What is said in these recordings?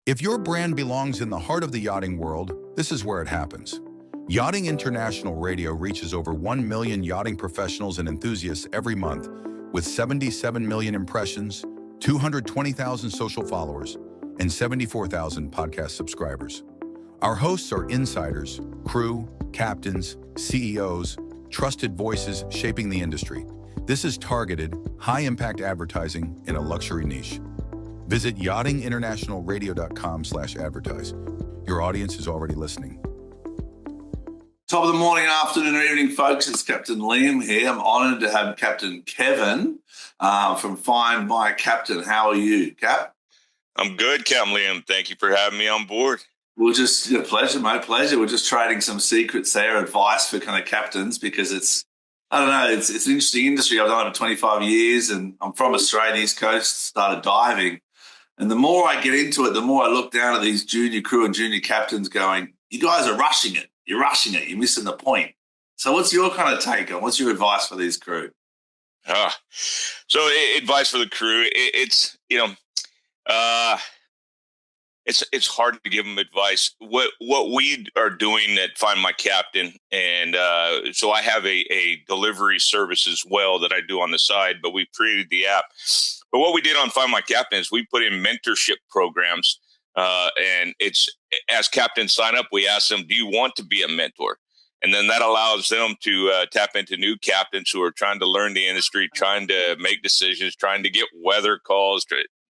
If your brand belongs in the heart of the yachting world, this is where it happens. Yachting International Radio reaches over 1 million yachting professionals and enthusiasts every month, with 77 million impressions, 220,000 social followers, and 74,000 podcast subscribers. Our hosts are insiders, crew, captains, CEOs, trusted voices shaping the industry. This is targeted, high-impact advertising in a luxury niche. Visit yachtinginternationalradio.com/advertise. Your audience is already listening. Top of the morning, afternoon, or evening, folks. It's Captain Liam here. I'm honoured to have Captain Kevin from Find My Captain. How are you, Cap? I'm good, Captain Liam. Thank you for having me on board. Well, just pleasure, my pleasure. We're just trading some secrets there, advice for kind of captains, because it's an interesting industry. I've done it for 25 years, and I'm from Australia, East Coast, started diving. And the more I get into it, the more I look down at these junior crew and junior captains going, you guys are rushing it. You're rushing it. You're missing the point. So what's your kind of take on, what's your advice for these crew? So advice for the crew, it's hard to give them advice. What we are doing at Find My Captain, and so I have a delivery service as well that I do on the side, but we've created the app. But what we did on Find My Captain is we put in mentorship programs, and it's as captains sign up, we ask them, do you want to be a mentor? And then that allows them to tap into new captains who are trying to learn the industry, trying to make decisions, trying to get weather calls,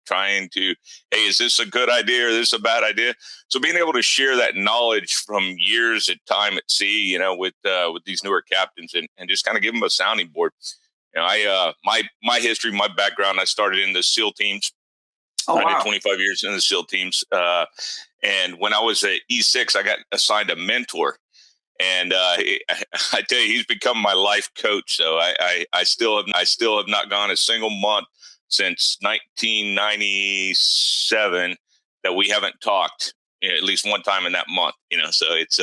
trying to, hey, is this a good idea or is this a bad idea? So being able to share that knowledge from years at time at sea, with these newer captains and just kind of give them a sounding board. My history, my background, I started in the SEAL teams. I did 25 years in the SEAL teams. And when I was at E6, I got assigned a mentor. And I tell you, he's become my life coach. So I still have not gone a single month since 1997 that we haven't talked, at least one time in that month. So it's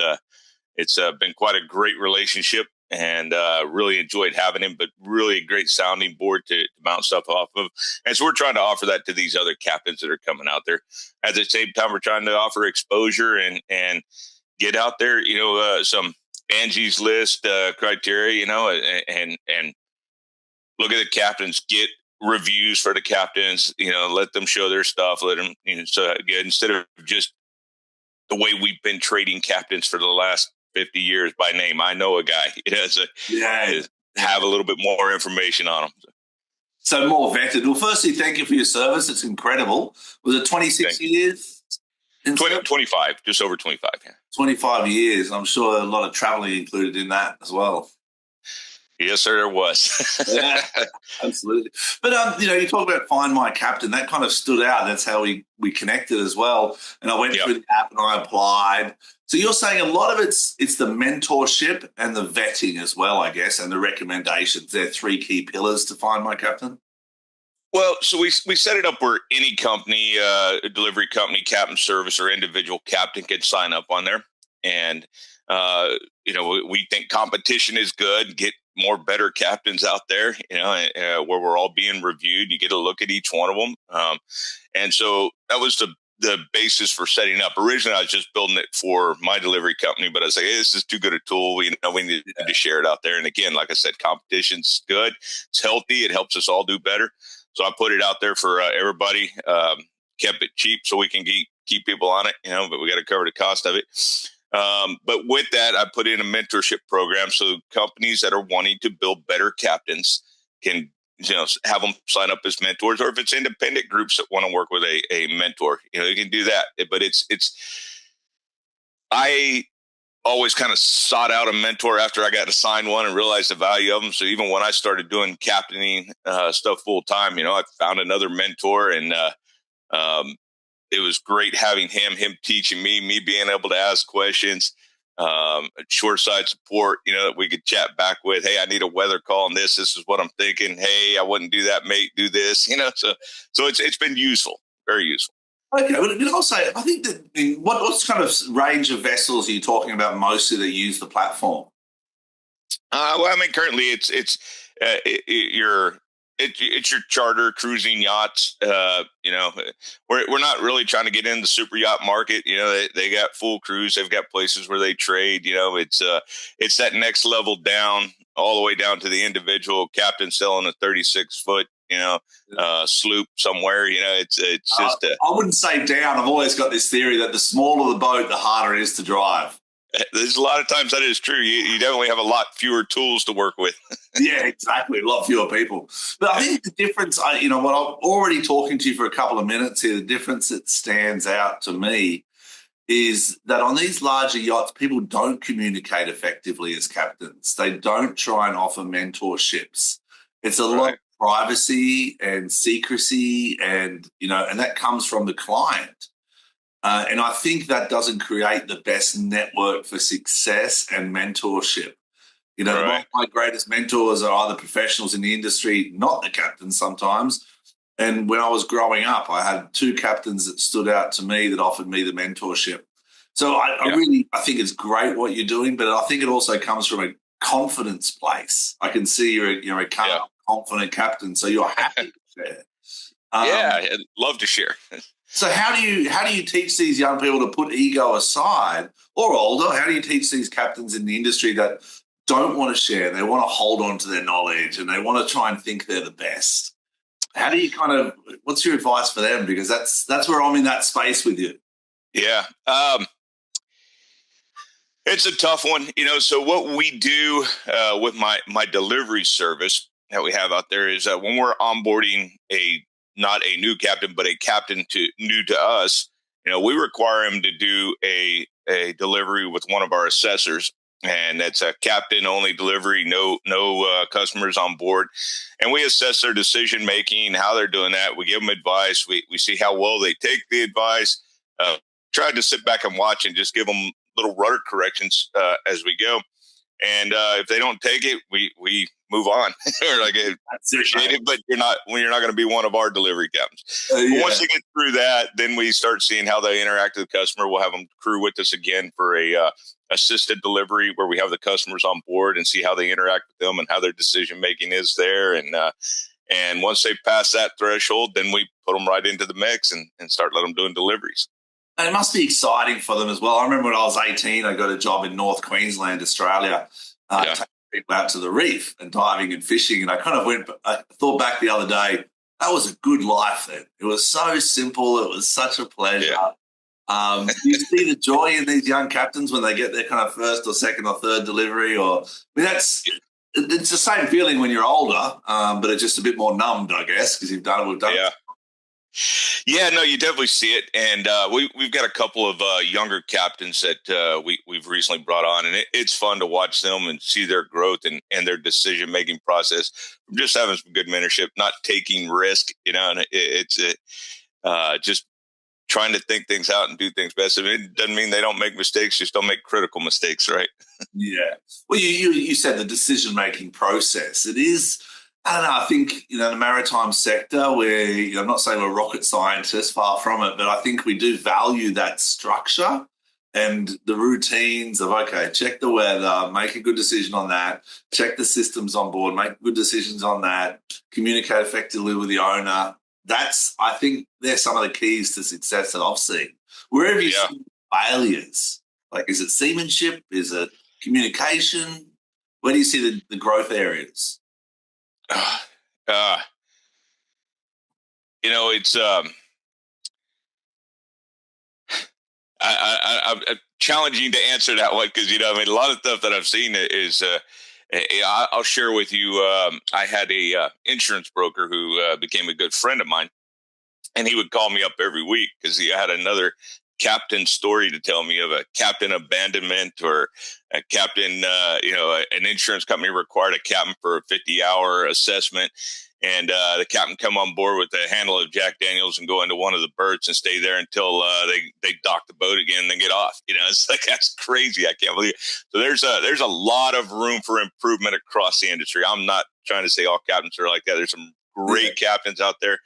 been quite a great relationship, and really enjoyed having him. But really a great sounding board to bounce stuff off of. And so we're trying to offer that to these other captains that are coming out there. At the same time, we're trying to offer exposure and get out there, some Angie's List criteria, and look at the captains, get reviews for the captains, let them show their stuff, let them, so again, instead of just the way we've been trading captains for the last 50 years by name. I know a guy, have a little bit more information on them. So more vetted. Well, firstly, thank you for your service. It's incredible. Was it 26 years? 25, just over 25. Yeah. 25 years. I'm sure a lot of traveling included in that as well. Yes, sir, there was. Yeah, absolutely. But, you talk about Find My Captain. That kind of stood out. That's how we connected as well. And I went through the app and I applied. So you're saying a lot of it's the mentorship and the vetting as well, I guess, and the recommendations. They're three key pillars to Find My Captain. Well, so we set it up where any company, delivery company, captain service, or individual captain can sign up on there. And, we think competition is good. Get more better captains out there, where we're all being reviewed. You get a look at each one of them. And so that was the basis for setting up. Originally, I was just building it for my delivery company, but I was like, hey, this is too good a tool. We need to share it out there. And again, like I said, competition's good. It's healthy. It helps us all do better. So I put it out there for everybody, kept it cheap so we can keep people on it, but we got to cover the cost of it. But with that, I put in a mentorship program so companies that are wanting to build better captains can, have them sign up as mentors, or if it's independent groups that want to work with a mentor, you can do that. But I always kind of sought out a mentor after I got assigned one and realized the value of them. So even when I started doing captaining stuff full time, I found another mentor, and it was great having him teaching me being able to ask questions, short side support, that we could chat back with. Hey, I need a weather call on this. This is what I'm thinking. Hey, I wouldn't do that, mate. Do this, so it's been useful, very useful. Okay, but also, I think that what kind of range of vessels are you talking about mostly that use the platform? Well, I mean, currently it's your It's your charter cruising yachts. We're not really trying to get in the super yacht market. They got full cruise. They've got places where they trade. It's that next level down, all the way down to the individual captain selling a 36-foot, sloop somewhere. It's just. I wouldn't say down. I've always got this theory that the smaller the boat, the harder it is to drive. There's a lot of times that is true. You definitely have a lot fewer tools to work with. Yeah, exactly. A lot fewer people. But I think the difference, what I'm already talking to you for a couple of minutes here, the difference that stands out to me is that on these larger yachts, people don't communicate effectively as captains. They don't try and offer mentorships. It's a lot of privacy and secrecy and that comes from the client. And I think that doesn't create the best network for success and mentorship. My greatest mentors are either professionals in the industry, not the captains sometimes. And when I was growing up, I had two captains that stood out to me that offered me the mentorship. So I think it's great what you're doing, but I think it also comes from a confidence place. I can see you're a confident captain, so you're happy to share. I'd love to share. So how do you teach these young people to put ego aside, or older? How do you teach these captains in the industry that don't want to share? They want to hold on to their knowledge and they want to try and think they're the best. How do you what's your advice for them? Because that's where I'm in that space with you. Yeah. It's a tough one, so what we do with my delivery service that we have out there is when we're onboarding not a new captain, but a captain new to us, we require him to do a delivery with one of our assessors, and it's a captain only delivery, no customers on board. And we assess their decision making, how they're doing that. We give them advice. We see how well they take the advice. Try to sit back and watch and just give them little rudder corrections as we go. And if they don't take it, we move on. Appreciate it, but you're not going to be one of our delivery captains. But once they get through that, then we start seeing how they interact with the customer. We'll have them crew with us again for a assisted delivery where we have the customers on board and see how they interact with them and how their decision making is there. And once they pass that threshold, then we put them right into the mix and start letting them doing deliveries. And it must be exciting for them as well. I remember when I was 18, I got a job in North Queensland, Australia, taking people out to the reef and diving and fishing. And I thought back the other day, that was a good life then. It was so simple. It was such a pleasure. Yeah. You see the joy in these young captains when they get their kind of first or second or third delivery, it's the same feeling when you're older, but it's just a bit more numbed, I guess, because we've done it. Yeah, no, you definitely see it, and we've got a couple of younger captains that we've recently brought on, and it's fun to watch them and see their growth and their decision making process. Just having some good mentorship, not taking risk, and it's just trying to think things out and do things best. It doesn't mean they don't make mistakes; just don't make critical mistakes, right? Yeah. Well, you said the decision making process. It is. I don't know. I think, the maritime sector where, I'm not saying we're rocket scientists, far from it, but I think we do value that structure and the routines of, okay, check the weather, make a good decision on that, check the systems on board, make good decisions on that, communicate effectively with the owner. I think they're some of the keys to success that I've seen. Wherever you see failures, is it seamanship? Is it communication? Where do you see the growth areas? It's I'm challenging to answer that one because a lot of stuff that I've seen is I'll share with you. I had a insurance broker who became a good friend of mine, and he would call me up every week because he had another captain story to tell me of a captain abandonment or a captain, an insurance company required a captain for a 50-hour assessment. And the captain come on board with a handle of Jack Daniels and go into one of the berths and stay there until they dock the boat again and then get off. It's that's crazy. I can't believe it. So there's a lot of room for improvement across the industry. I'm not trying to say all captains are like that. There's some great captains out there.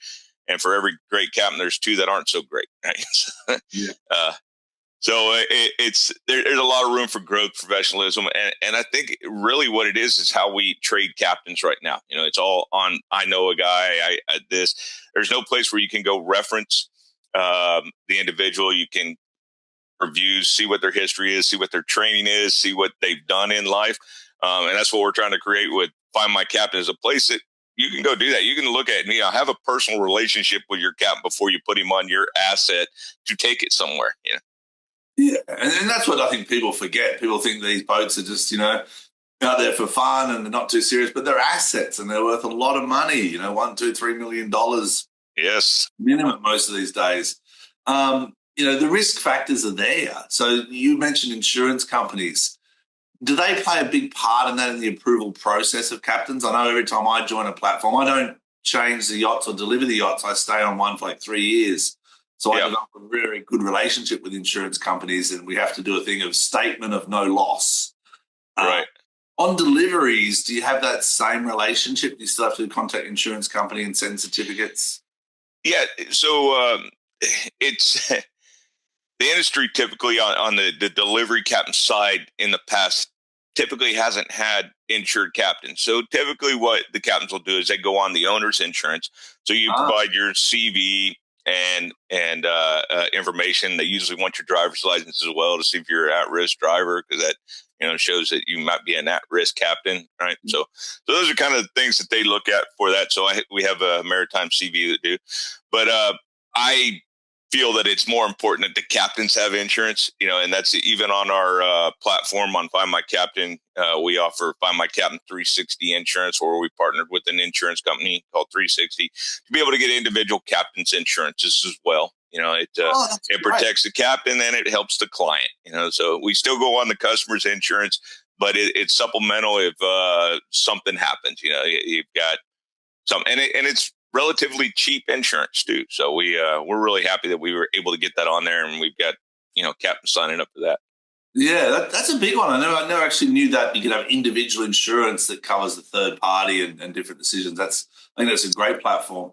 And for every great captain, there's two that aren't so great. Right? So there's a lot of room for growth, professionalism, and I think really what it is how we trade captains right now. It's all on. I know a guy. This. There's no place where you can go reference the individual. You can review, see what their history is, see what their training is, see what they've done in life, and that's what we're trying to create with Find My Captain, is a place that you can go do that. You can look at have a personal relationship with your captain before you put him on your asset to take it somewhere. Yeah, and that's what I think people forget. People think these boats are just, out there for fun and they're not too serious, but they're assets and they're worth a lot of money, $1, $2, $3 million Yes. minimum most of these days. The risk factors are there. So you mentioned insurance companies. Do they play a big part in that, in the approval process of captains? I know every time I join a platform, I don't change the yachts or deliver the yachts. I stay on one for like 3 years. So I develop a very good relationship with insurance companies, and we have to do a thing of statement of no loss. Right. On deliveries, do you have that same relationship? Do you still have to contact insurance company and send certificates? Yeah. So it's the industry typically on the delivery captain side in the past typically hasn't had insured captains. So typically what the captains will do is they go on the owner's insurance. So you provide your CV and information. They usually want your driver's license as well to see if you're an at-risk driver, because that shows that you might be an at-risk captain, right? So those are kind of the things that they look at for that. So we have a maritime CV that do, but I feel that it's more important that the captains have insurance, and that's even on our platform on Find My Captain. We offer Find My Captain 360 insurance, where we partnered with an insurance company called 360 to be able to get individual captains insurances as well. It protects the captain and it helps the client, so we still go on the customer's insurance, but it's supplemental if something happens. You've got some, and it's relatively cheap insurance too. So we're really happy that we were able to get that on there, and we've got captains signing up for that. Yeah, that's a big one. I never actually knew that you could have individual insurance that covers the third party and different decisions. I think that's a great platform.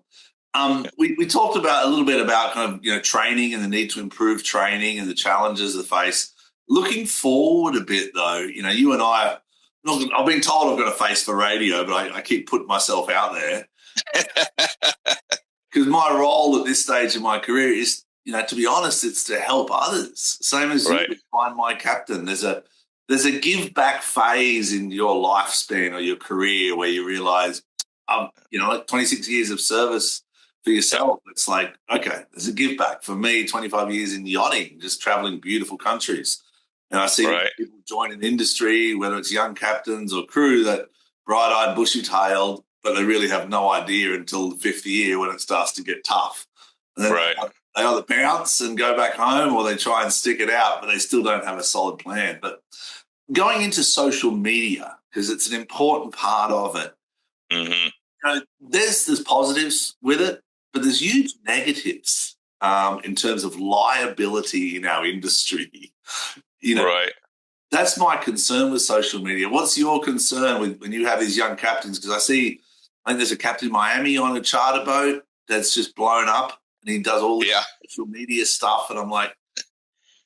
We talked a little bit about kind of training and the need to improve training and the challenges they face. Looking forward a bit though, you and I, I've been told I've got a face for radio, but I keep putting myself out there. Because my role at this stage in my career is, to be honest, it's to help others. Same as you Find My Captain. There's a give back phase in your lifespan or your career where you realize, 26 years of service for yourself. It's like, okay, there's a give back. For me, 25 years in yachting, just traveling beautiful countries. And I see people join an industry, whether it's young captains or crew, that bright-eyed, bushy-tailed, but they really have no idea until the 5th year when it starts to get tough. And then they either bounce and go back home, or they try and stick it out, but they still don't have a solid plan. But going into social media, because it's an important part of it, there's positives with it, but there's huge negatives in terms of liability in our industry. That's my concern with social media. What's your concern when you have these young captains? Because I think there's a captain in Miami on a charter boat that's just blown up, and he does all the social media stuff. And I'm like,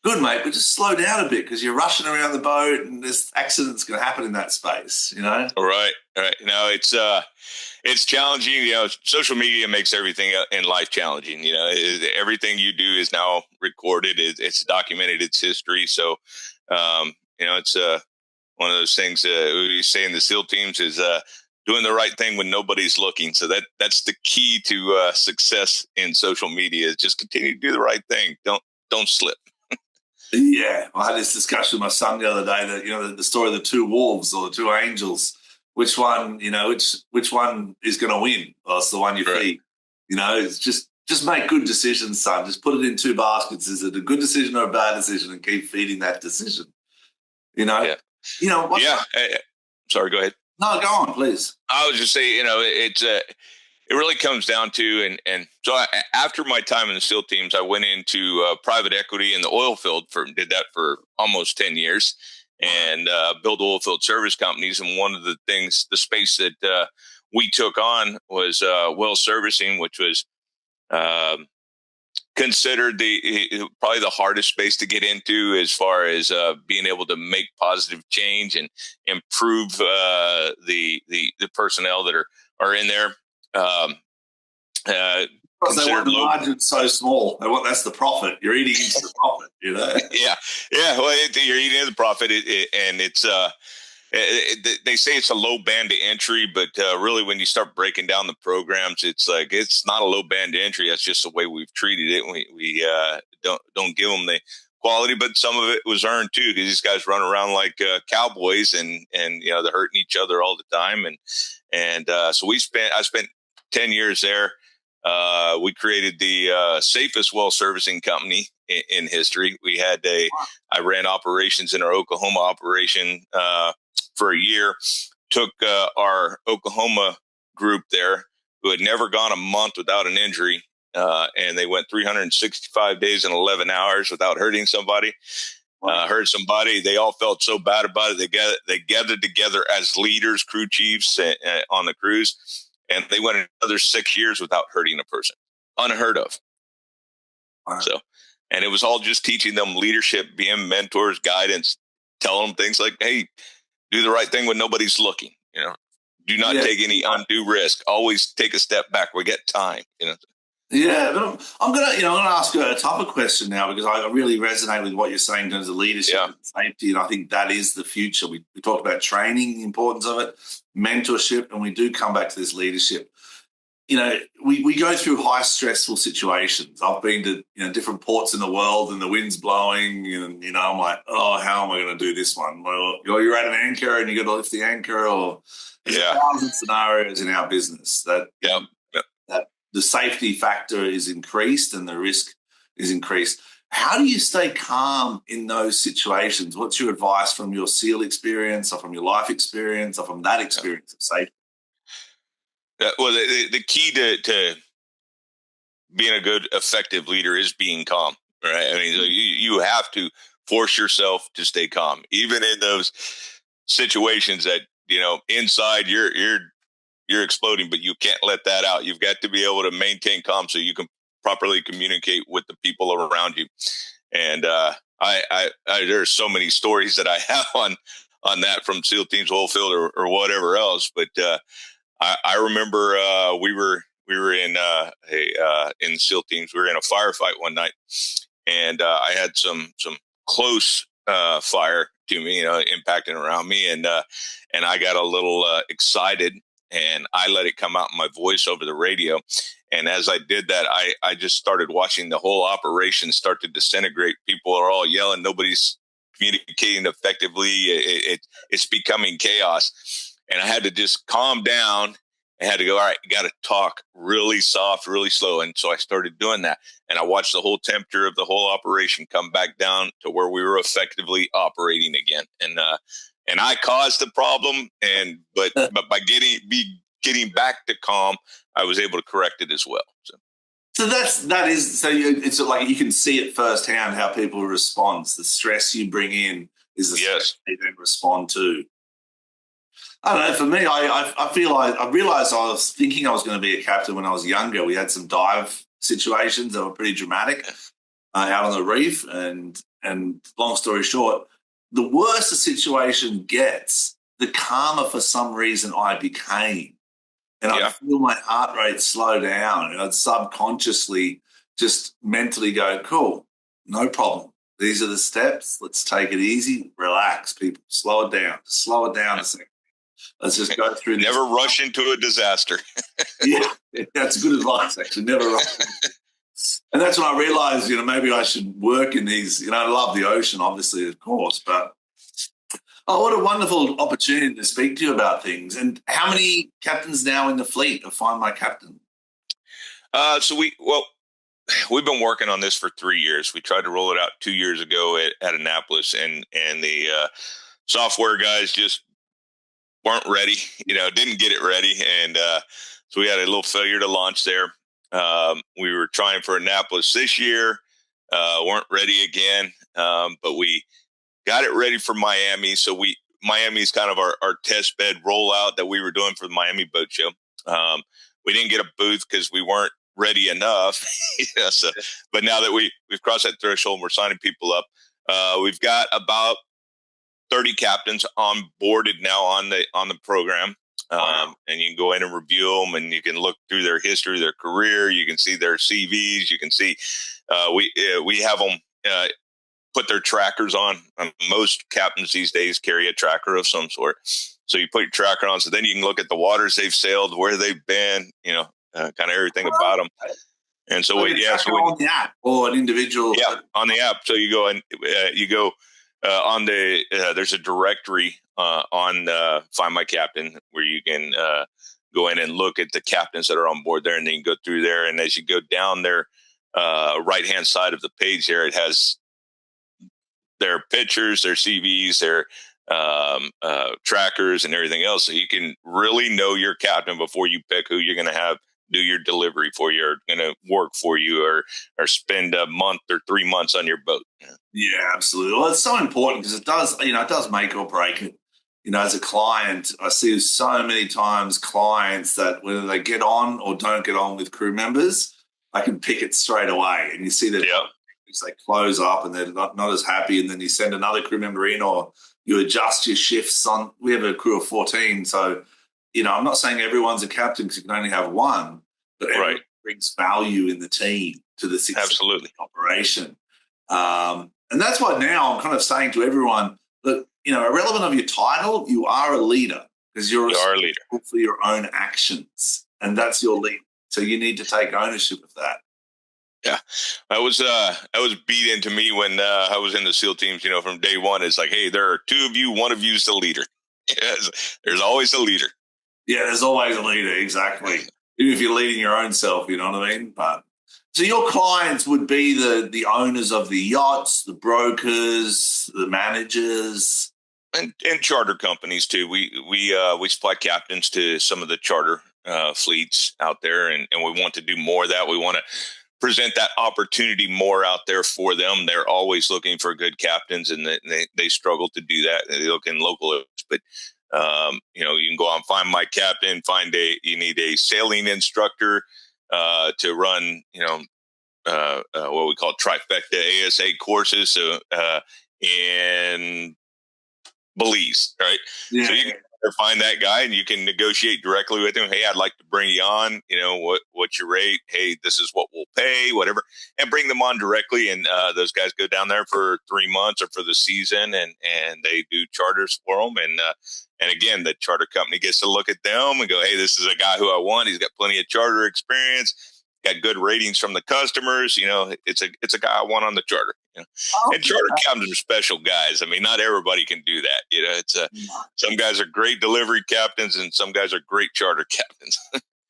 good, mate, but just slow down a bit, because you're rushing around the boat and there's accidents going to happen in that space, Right. It's challenging. Social media makes everything in life challenging. Everything you do is now recorded. It's documented. It's history. So, it's one of those things we say in the SEAL teams is doing the right thing when nobody's looking. So that's the key to success in social media, is just continue to do the right thing. Don't slip. Yeah, I had this discussion with my son the other day that the story of the two wolves or the two angels. Which one, which one is going to win? Well, it's the one you feed. It's just make good decisions, son. Just put it in two baskets. Is it a good decision or a bad decision? And keep feeding that decision. Yeah. Sorry, go ahead. No, go on, please. I was just saying, it really comes down to, and so after my time in the SEAL teams, I went into private equity in the oil field did that for almost 10 years and built oil field service companies. And one of the things, the space that we took on was well servicing, which was kind considered probably the hardest space to get into as far as being able to make positive change and improve the personnel that are in there. Because they want the margin so small. That's the profit. You're eating into the profit, you know? yeah. Well, you're eating into the profit, and it's they say it's a low band to entry, but really when you start breaking down the programs, it's like it's not a low band to entry. That's just the way we've treated it. We don't give them the quality, but some of it was earned too, because these guys run around like cowboys, and they're hurting each other all the time, and so I spent 10 years there. We created the safest well servicing company in history. I ran operations in our Oklahoma operation for a year. Took our Oklahoma group there, who had never gone a month without an injury, and they went 365 days and 11 hours without hurting somebody. Hurt somebody. They all felt so bad about it. They gathered together as leaders, crew chiefs on the cruise, and they went another 6 years without hurting a person. Unheard of. Wow. So, and it was all just teaching them leadership, being mentors, guidance, telling them things like, hey, do the right thing when nobody's looking. Do not take any undue risk. Always take a step back. We get time. Yeah, but I'm gonna ask you a tougher question now, because I really resonate with what you're saying in terms of leadership and safety, and I think that is the future. We talked about training, the importance of it, mentorship, and we do come back to this leadership. We go through high stressful situations. I've been to different ports in the world, and the wind's blowing, and I'm like, oh, how am I going to do this one? Well, you're at an anchor and you got to lift the anchor, or there's 1,000 scenarios in our business that the safety factor is increased and the risk is increased. How do you stay calm in those situations? What's your advice from your SEAL experience, or from your life experience, or from that experience of safety? Well, the key to being a good, effective leader is being calm, right? I mean, you have to force yourself to stay calm, even in those situations that, inside you're exploding, but you can't let that out. You've got to be able to maintain calm so you can properly communicate with the people around you. And there's so many stories that I have on that, from SEAL Teams Oilfield or whatever else. But I remember we were in SEAL Teams. We were in a firefight one night, and I had some close fire to me, impacting around me, and I got a little excited, and I let it come out in my voice over the radio. And as I did that, I just started watching the whole operation start to disintegrate. People are all yelling. Nobody's communicating effectively. It's becoming chaos. And I had to just calm down. I had to go, all right, you got to talk really soft, really slow. And so I started doing that. And I watched the whole temperature of the whole operation come back down to where we were effectively operating again. And I caused the problem. But by getting back to calm, I was able to correct it as well. So it's like you can see it firsthand how people respond. The stress you bring in is the stress they then respond to. I don't know. For me, I feel like I realized I was thinking I was going to be a captain when I was younger. We had some dive situations that were pretty dramatic out on the reef, and long story short, the worse the situation gets, the calmer for some reason I became, and I feel my heart rate slow down, and I'd subconsciously just mentally go, "Cool, no problem. These are the steps. Let's take it easy, relax, people. Slow it down. Just slow it down a second. Let's just go through this." Never rush into a disaster. Yeah, that's good advice, actually. Never rush. And that's when I realized, maybe I should work in these, I love the ocean, obviously, of course, but what a wonderful opportunity to speak to you about things. And how many captains now in the fleet of Find My Captain? So we've been working on this for 3 years. We tried to roll it out 2 years ago at Annapolis, and the software guys just weren't ready, didn't get it ready. And so we had a little failure to launch there. We were trying for Annapolis this year, weren't ready again, but we got it ready for Miami. So Miami is kind of our test bed rollout that we were doing for the Miami Boat Show. We didn't get a booth because we weren't ready enough. So, but now that we've crossed that threshold, we're signing people up. We've got about 30 captains onboarded now on the program. And you can go in and review them, and you can look through their history, their career. You can see their CVs. You can see we have them put their trackers on. Most captains these days carry a tracker of some sort. So you put your tracker on, so then you can look at the waters they've sailed, where they've been, kind of everything about them. And so, on the app or an individual. Yeah, on the app. So you go and on the there's a directory on Find My Captain where you can go in and look at the captains that are on board there, and then you go through there. And as you go down there, right hand side of the page there, it has their pictures, their CVs, their trackers, and everything else. So you can really know your captain before you pick who you're going to have do your delivery for you, or going to work for you, or spend a month or 3 months on your boat. Yeah, absolutely. Well, it's so important because it does make or break it. As a client, I see so many times clients that whether they get on or don't get on with crew members, I can pick it straight away. And you see that they close up and they're not as happy, and then you send another crew member in, or you adjust your shifts on. We have a crew of 14, so I'm not saying everyone's a captain because you can only have one, but everyone brings value in the team to the success of the operation. And that's why now I'm kind of saying to everyone that, irrelevant of your title, you are a leader because you're a leader for your own actions, and that's your lead. So you need to take ownership of that. Yeah, that was beat into me when I was in the SEAL teams. From day one, it's like, hey, there are two of you. One of you is the leader. There's always a leader. Yeah, there's always a leader. Exactly. Even if you're leading your own self, you know what I mean? But so your clients would be the owners of the yachts, the brokers, the managers, and charter companies too. We supply captains to some of the charter fleets out there, and we want to do more of that. We want to present that opportunity more out there for them. They're always looking for good captains, and they struggle to do that. They look in local, but you can go on Find My Captain. You need a sailing instructor to run, what we call trifecta ASA courses. So in Belize, right? Yeah. So you can find that guy and you can negotiate directly with him. Hey, I'd like to bring you on. What's your rate? Hey, this is what we'll pay, whatever, and bring them on directly. And those guys go down there for 3 months or for the season, and they do charters for them. And again, the charter company gets to look at them and go, hey, this is a guy who I want. He's got plenty of charter experience, got good ratings from the customers. It's a guy I want on the charter. And charter captains are special guys. I mean, not everybody can do that. It's some guys are great delivery captains, and some guys are great charter captains.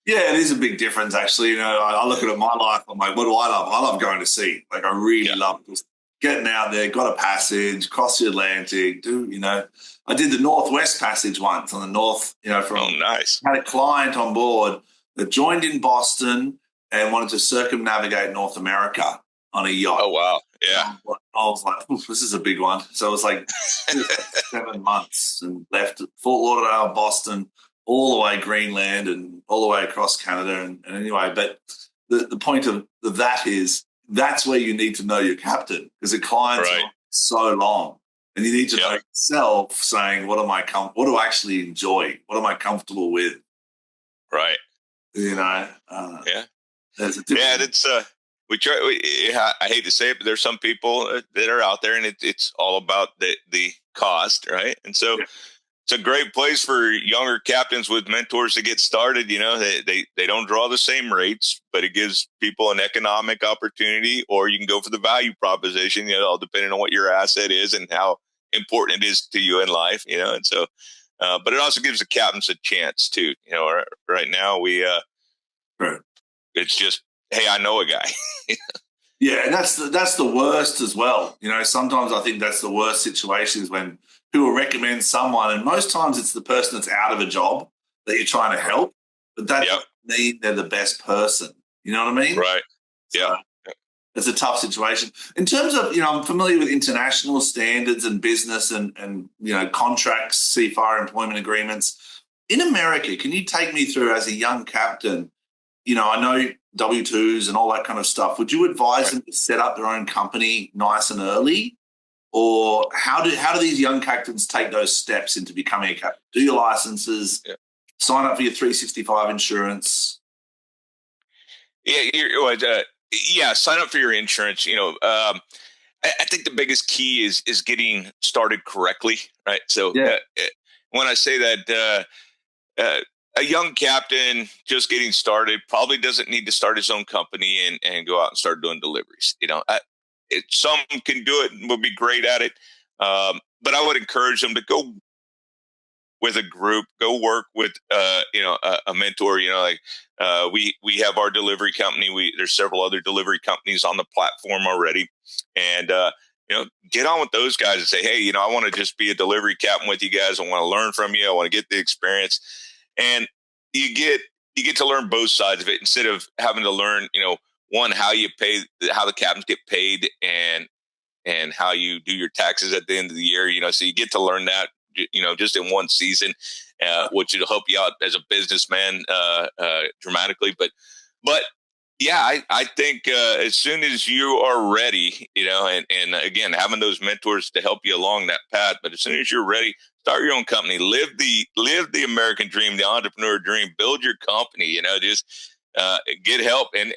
Yeah, it is a big difference, actually. I look at my life. I'm like, what do I love? I love going to sea. Like, I really love just getting out there, got a passage, cross the Atlantic. I did the Northwest Passage once on the north. Nice. Had a client on board that joined in Boston and wanted to circumnavigate North America on a yacht. Oh, wow. Yeah. I was like, this is a big one. So it was like 7 months and left Fort Lauderdale, Boston, all the way Greenland and all the way across Canada. And anyway, but the point of that is that's where you need to know your captain, because the clients are so long. And you need to know yourself saying, what do I actually enjoy? What am I comfortable with? Right. There's a difference. We try. I hate to say it, but there's some people that are out there, and it's all about the cost, right? And so it's a great place for younger captains with mentors to get started. They don't draw the same rates, but it gives people an economic opportunity, or you can go for the value proposition. All depending on what your asset is and how important it is to you in life. And so, but it also gives the captains a chance too. Right now it's just, hey, I know a guy. Yeah, and that's the worst as well. Sometimes I think that's the worst situations when people recommend someone, and most times it's the person that's out of a job that you're trying to help, but that doesn't mean they're the best person. You know what I mean? Right. Yeah. So it's a tough situation. In terms of, I'm familiar with international standards and business and contracts, seafarer employment agreements. In America, can you take me through as a young captain? I know W-2s and all that kind of stuff, would you advise them to set up their own company nice and early? Or how do these young captains take those steps into becoming a captain? Do your licenses, sign up for your 365 insurance? Sign up for your insurance. I think the biggest key is getting started correctly, right? So when I say that a young captain just getting started probably doesn't need to start his own company and go out and start doing deliveries. Some can do it and will be great at it, but I would encourage them to go with a group, go work with a mentor. We have our delivery company. There's several other delivery companies on the platform already, and get on with those guys and say, hey, I want to just be a delivery captain with you guys. I want to learn from you. I want to get the experience, and you get to learn both sides of it instead of having to learn, one, how you pay, how the captains get paid, and how you do your taxes at the end of the year. So you get to learn that, just in one season, which will help you out as a businessman dramatically. But yeah, I think as soon as you are ready, and again, having those mentors to help you along that path. But as soon as you're ready, start your own company, live the American dream, the entrepreneur dream, build your company. Just get help and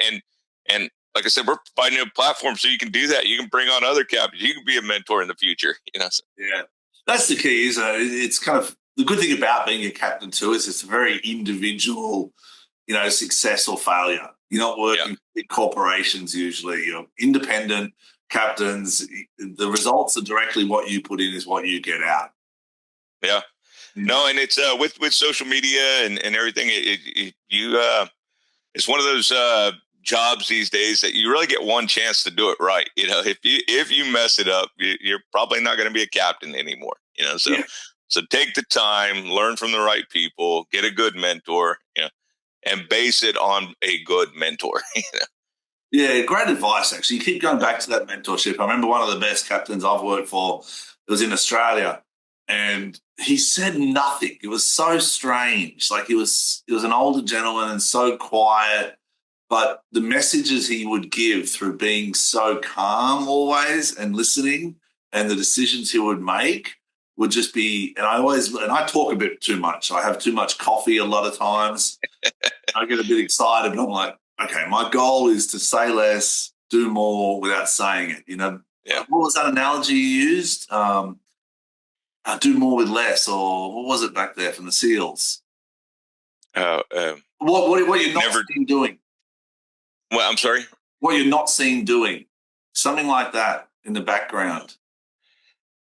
like I said, we're providing a platform so you can do that. You can bring on other captains. You can be a mentor in the future. So. Yeah, that's the key. It's kind of the good thing about being a captain too is it's a very individual, success or failure. You're not working in corporations usually. You're independent captains. The results are directly what you put in is what you get out. Yeah. No, and it's with social media and everything. It's one of those jobs these days that you really get one chance to do it right. If you mess it up, you're probably not going to be a captain anymore. So take the time, learn from the right people, get a good mentor, and base it on a good mentor. Yeah, great advice. Actually, you keep going back to that mentorship. I remember one of the best captains I've worked for. It was in Australia, and he said nothing. It was so strange. Like he was an older gentleman and so quiet. But the messages he would give through being so calm always and listening, and the decisions he would make would just be. And I talk a bit too much. I have too much coffee a lot of times. I get a bit excited, but I'm like, okay, my goal is to say less, do more without saying it. What was that analogy you used? Do more with less, or what was it back there from the SEALs? What you're not seen doing? Well, I'm sorry? What you're not seen doing. Something like that in the background.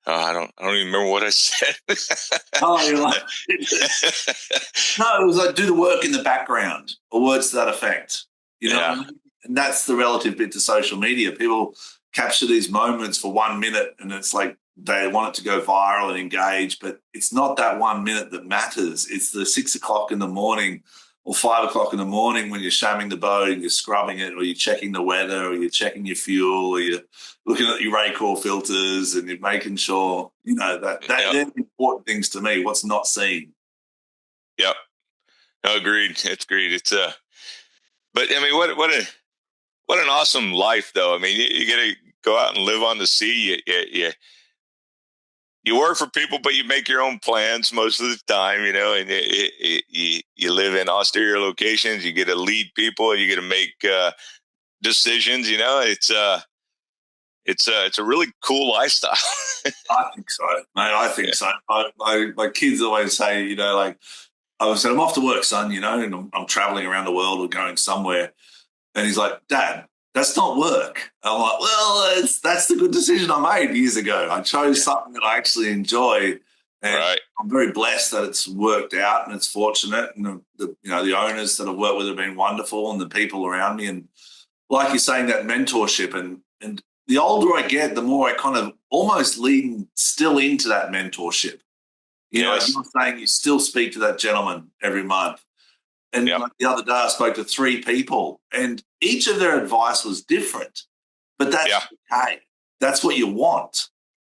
I don't even remember what I said. You're like, no, it was like do the work in the background, or words to that effect. And that's the relative bit to social media. People capture these moments for 1 minute, and it's like they want it to go viral and engage, but it's not that 1 minute that matters. It's the 6 o'clock in the morning or 5 o'clock in the morning when you're shamming the boat and you're scrubbing it, or you're checking the weather, or you're checking your fuel, or you're looking at your Raycor filters, and you're making sure, that they're important things to me, what's not seen. Yep. No, agreed. It's great. It's but I mean, what an awesome life though. I mean, you got to go out and live on the sea. You work for people, but you make your own plans most of the time, and you live in austere locations. You get to lead people, and you get to make decisions. It's a really cool lifestyle. I think so, mate. I think so. My kids always say, I'm off to work, son, and I'm traveling around the world or going somewhere. And he's like, Dad, that's not work. I'm like, well, that's the good decision I made years ago. I chose something that I actually enjoy. And I'm very blessed that it's worked out, and it's fortunate. And the owners that I've worked with have been wonderful, and the people around me. And like you're saying, that mentorship, and the older I get, the more I kind of almost lean still into that mentorship. You're saying you still speak to that gentleman every month. And like the other day, I spoke to 3 people, and each of their advice was different. But that's okay. That's what you want.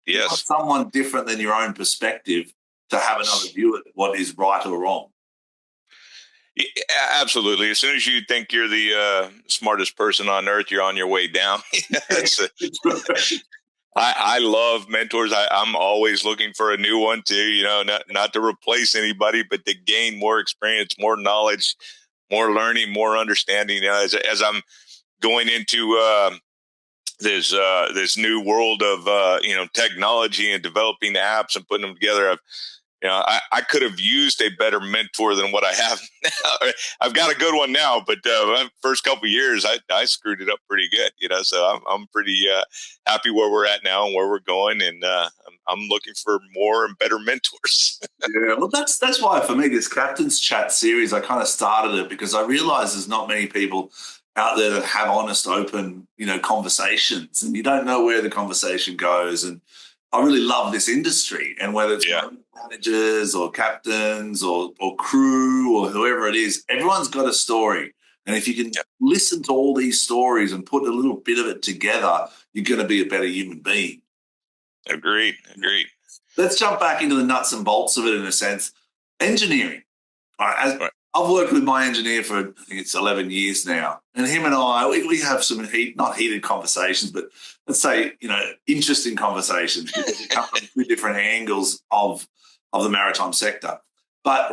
Yes. You want someone different than your own perspective to have another view at what is right or wrong. Yeah, absolutely. As soon as you think you're the smartest person on earth, you're on your way down. That's I love mentors. I'm always looking for a new one too. Not to replace anybody, but to gain more experience, more knowledge, more learning, more understanding. As I'm going into this new world of technology and developing apps and putting them together. I could have used a better mentor than what I have now. I've got a good one now, but first couple of years, I screwed it up pretty good. So I'm pretty happy where we're at now and where we're going, and I'm looking for more and better mentors. Yeah, well, that's why for me this Captain's Chat series, I kind of started it because I realize there's not many people out there that have honest, open, conversations, and you don't know where the conversation goes. And I really love this industry, and whether it's managers or captains or crew or whoever it is, everyone's got a story. And if you can listen to all these stories and put a little bit of it together, you're going to be a better human being. Agreed. Let's jump back into the nuts and bolts of it in a sense. Engineering. Right. I've worked with my engineer for, I think it's 11 years now. And him and I, we have some not heated conversations, but let's say, interesting conversations because we come from two different angles of the maritime sector. But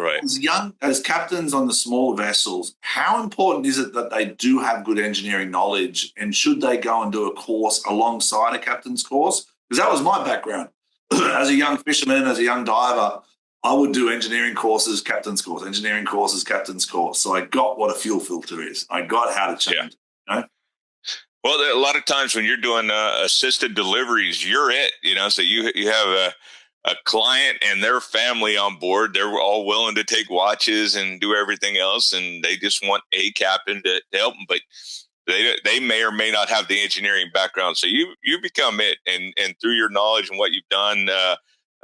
as captains on the smaller vessels, how important is it that they do have good engineering knowledge, and should they go and do a course alongside a captain's course? Because that was my background. As a young fisherman, as a young diver, I would do engineering courses, captain's course, engineering courses, captain's course. So I got what a fuel filter is. I got how to change. Well, a lot of times when you're doing assisted deliveries, you're it. So you have a client and their family on board. They're all willing to take watches and do everything else, and they just want a captain to help them. But they may or may not have the engineering background. So you become it, and through your knowledge and what you've done,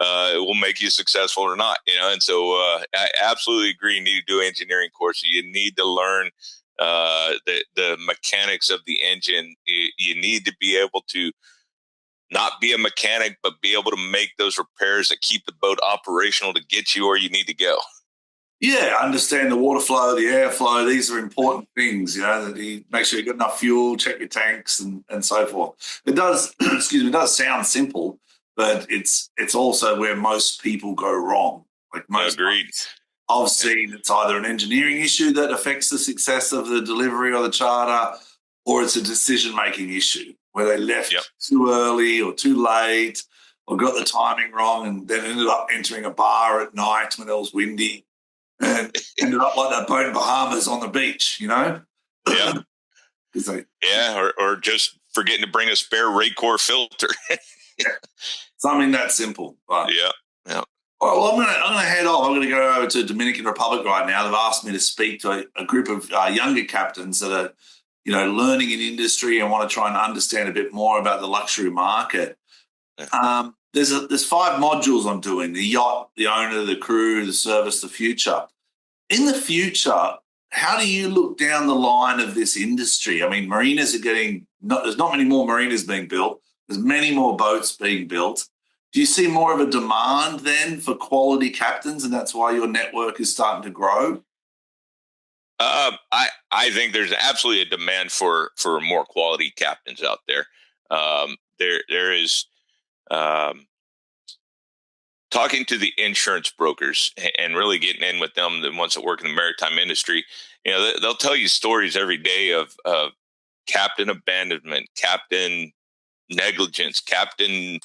it will make you successful or not. And so I absolutely agree. You need to do engineering courses. You need to learn the mechanics of the engine. You need to be able to not be a mechanic, but be able to make those repairs that keep the boat operational to get you where you need to go. Yeah, understand the water flow, the airflow. These are important things, that you make sure you got enough fuel, check your tanks and so forth. It does, it does sound simple, but it's also where most people go wrong. Like most Agreed. I've seen it's either an engineering issue that affects the success of the delivery or the charter, or it's a decision-making issue where they left too early or too late or got the timing wrong and then ended up entering a bar at night when it was windy and ended up like that boat in Bahamas on the beach, Yeah. Or just forgetting to bring a spare Raycor filter. Something that simple. But yeah. All right, well, I'm gonna head off. I'm gonna go over to Dominican Republic right now. They've asked me to speak to a group of younger captains that are, learning in industry and want to try and understand a bit more about the luxury market. There's 5 modules I'm doing: the yacht, the owner, the crew, the service, the future. In the future, how do you look down the line of this industry? I mean, marinas are there's not many more marinas being built. There's many more boats being built. Do you see more of a demand then for quality captains, and that's why your network is starting to grow? I think there's absolutely a demand for more quality captains out there. There is talking to the insurance brokers and really getting in with them, the ones that work in the maritime industry. They'll tell you stories every day of captain abandonment, captain negligence, captain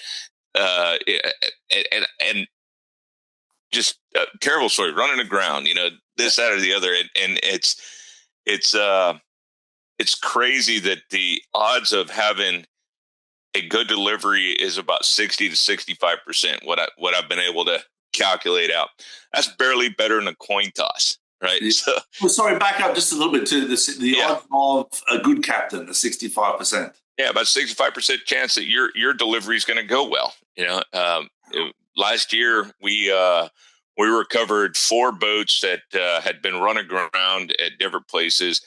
and just terrible story, running aground, this, that, or the other. And it's crazy that the odds of having a good delivery is about 60 to 65%. What I've been able to calculate out. That's barely better than a coin toss, right? Yeah. So, well, sorry, back up just a little bit to the odds of a good captain, the 65%. Yeah, about 65% chance that your delivery is going to go well. Last year we recovered 4 boats that had been run aground at different places,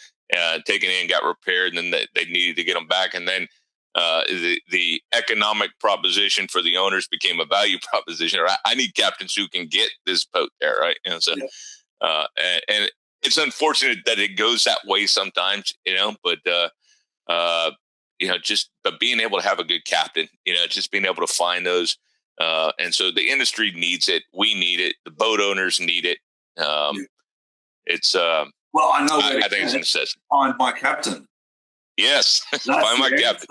taken in, got repaired, and then they needed to get them back. And then the economic proposition for the owners became a value proposition. I need captains who can get this boat there, right? And so, and it's unfortunate that it goes that way sometimes, but but being able to have a good captain, just being able to find those. And so the industry needs it. We need it. The boat owners need it. It's, well, I know I think it's a necessity. Find my captain. Yes. That's Find my captain.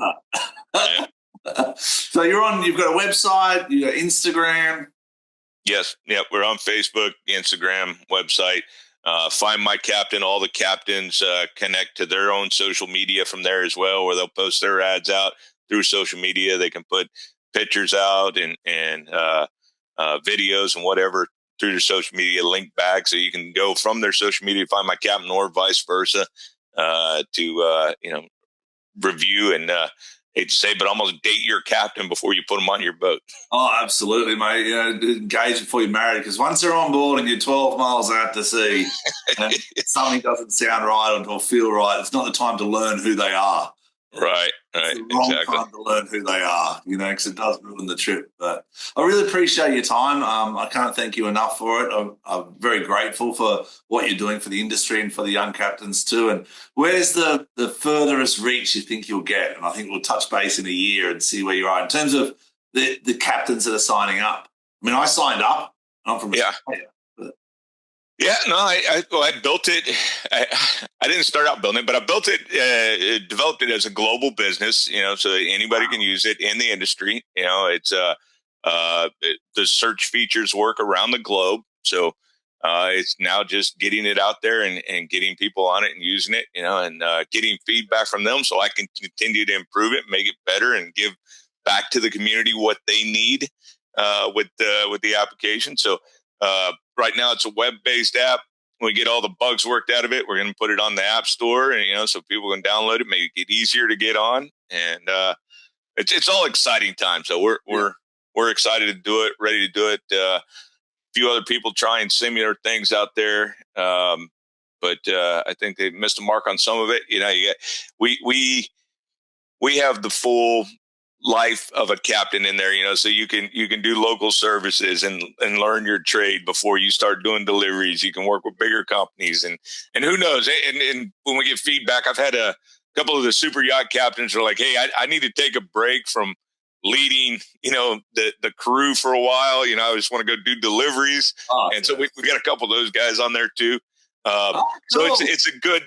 Yeah. So you've got a website, you got Instagram. Yes. Yep. We're on Facebook, Instagram, website. Find my captain. All the captains connect to their own social media from there as well, where they'll post their ads out through social media. They can put pictures out and videos and whatever through their social media, link back, so you can go from their social media to find my captain, or vice versa, to review and hate to say, but almost date your captain before you put them on your boat. Oh, absolutely, mate. Engage before you're married, because once they're on board and you're 12 miles out to sea and something doesn't sound right or feel right, it's not the time to learn who they are. Right. It's the wrong time to learn who they are, because it does ruin the trip. But I really appreciate your time. I can't thank you enough for it. I'm very grateful for what you're doing for the industry and for the young captains too. And where's the furthest reach you think you'll get? And I think we'll touch base in a year and see where you are in terms of the captains that are signing up. I mean, I signed up. I'm from Australia. Yeah, no, I built it. I didn't start out building it, but I built it, developed it as a global business, so that anybody can use it in the industry. It's the search features work around the globe. So it's now just getting it out there and getting people on it and using it, and getting feedback from them so I can continue to improve it, make it better, and give back to the community what they need with the application. So right now it's a web-based app. When we get all the bugs worked out of it, we're going to put it on the App Store, and so people can download it, make it easier to get on, and it's all exciting time. So we're excited to do it, ready to do it. A few other people trying similar things out there, but I think they missed a mark on some of it. We have the full life of a captain in there, so you can do local services and learn your trade before you start doing deliveries. You can work with bigger companies and who knows. And when we get feedback, I've had a couple of the super yacht captains are like, hey, I need to take a break from leading, the crew for a while. I just want to go do deliveries. So we got a couple of those guys on there too. Cool. So it's a good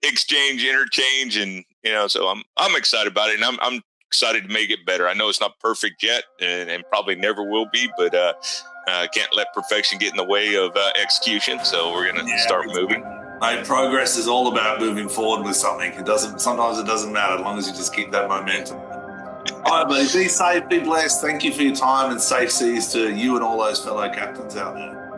exchange, interchange, and so I'm excited about it, and I'm excited to make it better. I know it's not perfect yet, and probably never will be, but can't let perfection get in the way of execution. So we're going to start moving. Mate, progress is all about moving forward with something. Sometimes it doesn't matter as long as you just keep that momentum. All right, buddy. Be safe, be blessed. Thank you for your time, and safe seas to you and all those fellow captains out there.